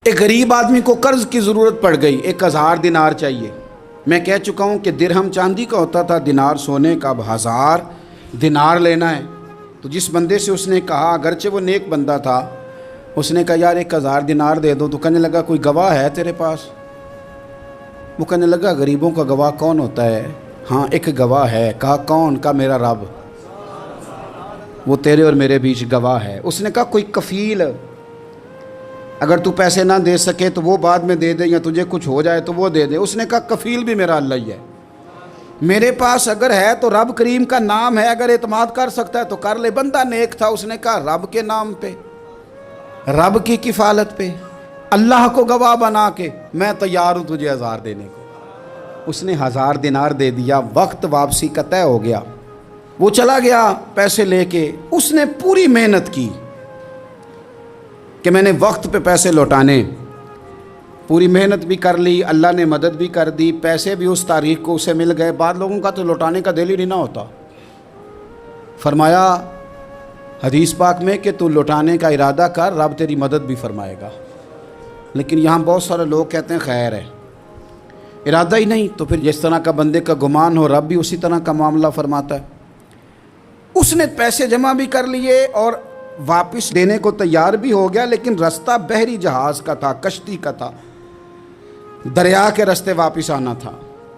एक गरीब आदमी को कर्ज की ज़रूरत पड़ गई, 1000 दिनार चाहिए। मैं कह चुका हूँ कि दिरहम चांदी का होता था, दिनार सोने का। अब 1000 दिनार लेना है। तो जिस बंदे से उसने कहा, अगरचे वो नेक बंदा था, उसने कहा यार 1000 दिनार दे दो। तो कहने लगा कोई गवाह है तेरे पास? वो कहने लगा गरीबों का गवाह कौन होता है? हाँ एक गवाह है। कहा कौन? का मेरा रब, वो तेरे और मेरे बीच गवाह है। उसने कहा कोई कफ़ील, अगर तू पैसे ना दे सके तो वो बाद में दे दे, या तुझे कुछ हो जाए तो वो दे दे। उसने कहा कफ़ील भी मेरा अल्लाह ही है। मेरे पास अगर है तो रब करीम का नाम है, अगर एतमाद कर सकता है तो कर ले। बंदा नेक था, उसने कहा रब के नाम पे, रब की किफ़ालत पे, अल्लाह को गवाह बना के मैं तैयार हूँ तुझे 1000 देने को। उसने 1000 दिनार दे दिया। वक्त वापसी का तय हो गया। वो चला गया पैसे लेके। उसने पूरी मेहनत की कि मैंने वक्त पे पैसे लौटाने, पूरी मेहनत भी कर ली, अल्लाह ने मदद भी कर दी, पैसे भी उस तारीख को उसे मिल गए। बाद लोगों का तो लौटाने का दिल ही नहीं ना होता। फरमाया हदीस पाक में कि तू लौटाने का इरादा कर, रब तेरी मदद भी फरमाएगा। लेकिन यहाँ बहुत सारे लोग कहते हैं खैर है, इरादा ही नहीं। तो फिर जिस तरह का बंदे का गुमान हो, रब भी उसी तरह का मामला फरमाता है। उसने पैसे जमा भी कर लिए और वापस देने को तैयार भी हो गया, लेकिन रास्ता बहरी जहाज़ का था, कश्ती का था, दरिया के रास्ते वापस आना था।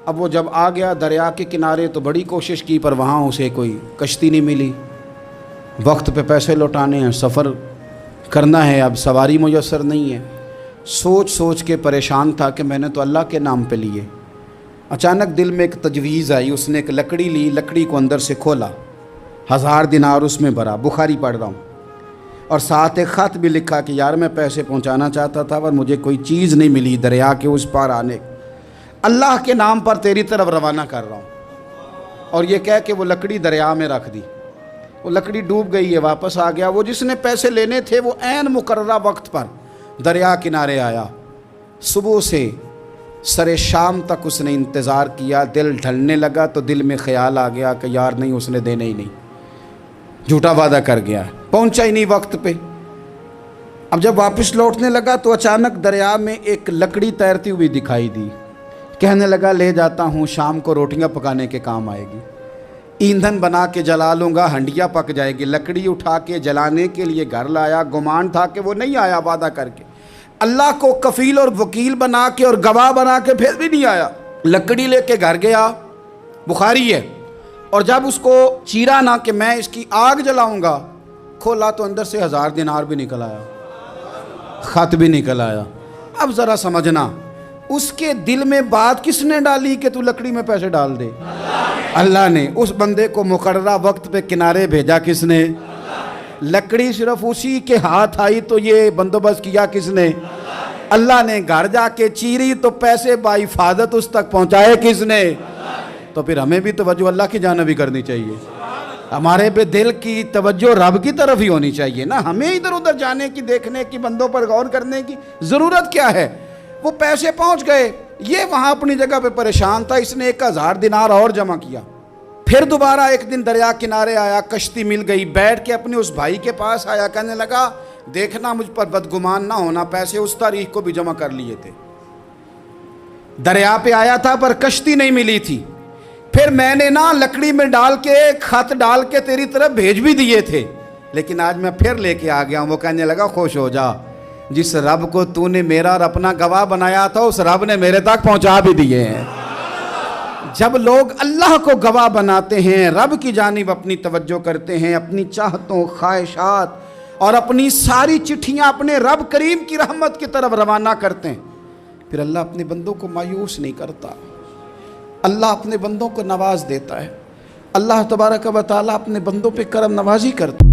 अब वो जब आ गया दरिया के किनारे तो बड़ी कोशिश की, पर वहाँ उसे कोई कश्ती नहीं मिली। वक्त पे पैसे लौटाने हैं, सफ़र करना है, अब सवारी मुयस्सर नहीं है। सोच सोच के परेशान था कि मैंने तो अल्लाह के नाम पे लिए। अचानक दिल में एक तजवीज़ आई। उसने एक लकड़ी ली, लकड़ी को अंदर से खोला, 1000 दिनार उसमें भरा। बुखारी पढ़ रहा हूँ। और साथ एक ख़त भी लिखा कि यार मैं पैसे पहुंचाना चाहता था पर मुझे कोई चीज़ नहीं मिली दरिया के उस पार आने, अल्लाह के नाम पर तेरी तरफ रवाना कर रहा हूँ। और ये कह के वो लकड़ी दरिया में रख दी। वो लकड़ी डूब गई है, वापस आ गया। वो जिसने पैसे लेने थे वो ऐन मुकर्ररा वक्त पर दरिया किनारे आया। सुबह से सरे शाम तक उसने इंतज़ार किया। दिल ढलने लगा तो दिल में ख्याल आ गया कि यार नहीं, उसने देने ही नहीं, झूठा वादा कर गया, पहुंचा ही नहीं वक्त पे। अब जब वापस लौटने लगा तो अचानक दरिया में एक लकड़ी तैरती हुई दिखाई दी। कहने लगा ले जाता हूँ, शाम को रोटियां पकाने के काम आएगी, ईंधन बना के जला लूँगा, हंडिया पक जाएगी। लकड़ी उठा के जलाने के लिए घर लाया। गुमान था कि वो नहीं आया वादा करके। अल्लाह को कफ़ील और वकील बना के और गवाह बना के फिर भी नहीं आया। लकड़ी लेके घर गया, बुखारी है। और जब उसको चीरा ना कि मैं इसकी आग जलाऊंगा, खोला तो अंदर से 1000 दिनार भी निकल आया, ख़त भी निकल आया। अब ज़रा समझना, उसके दिल में बात किसने डाली कि तू लकड़ी में पैसे डाल दे? अल्लाह ने। उस बंदे को मुकर्ररा वक्त पे किनारे भेजा किसने? लकड़ी सिर्फ उसी के हाथ आई तो ये बंदोबस्त किया किसने? अल्लाह ने। घर जाके चीरी तो पैसे बाहिफाजत उस तक पहुँचाए किसने? तो फिर हमें भी तवज्जो अल्लाह की जानिब भी करनी चाहिए। हमारे पे दिल की तवज्जो रब की तरफ ही होनी चाहिए ना। हमें इधर उधर जाने की, देखने की, बंदों पर गौर करने की ज़रूरत क्या है? वो पैसे पहुंच गए, ये वहाँ अपनी जगह पे परेशान था। इसने 1000 दिनार और जमा किया। फिर दोबारा एक दिन दरिया किनारे आया, कश्ती मिल गई, बैठ के अपने उस भाई के पास आया। कहने लगा देखना मुझ पर बदगुमान ना होना, पैसे उस तारीख को भी जमा कर लिए थे। दरिया पे आया था पर कश्ती नहीं मिली थी। फिर मैंने ना लकड़ी में डाल के, खत डाल के तेरी तरफ भेज भी दिए थे, लेकिन आज मैं फिर लेके आ गया हूँ। वो कहने लगा खुश हो जा, जिस रब को तूने मेरा और अपना गवाह बनाया था उस रब ने मेरे तक पहुँचा भी दिए हैं। जब लोग अल्लाह को गवाह बनाते हैं, रब की जानिब अपनी तवज्जो करते हैं, अपनी चाहतों, ख्वाहिशात और अपनी सारी चिट्ठियाँ अपने रब करीम की रहमत की तरफ रवाना करते हैं, फिर अल्लाह अपने बंदों को मायूस नहीं करता। अल्लाह अपने बंदों को नवाज देता है। अल्लाह तबारक व तआला अपने बंदों पे करम नवाजी करता है।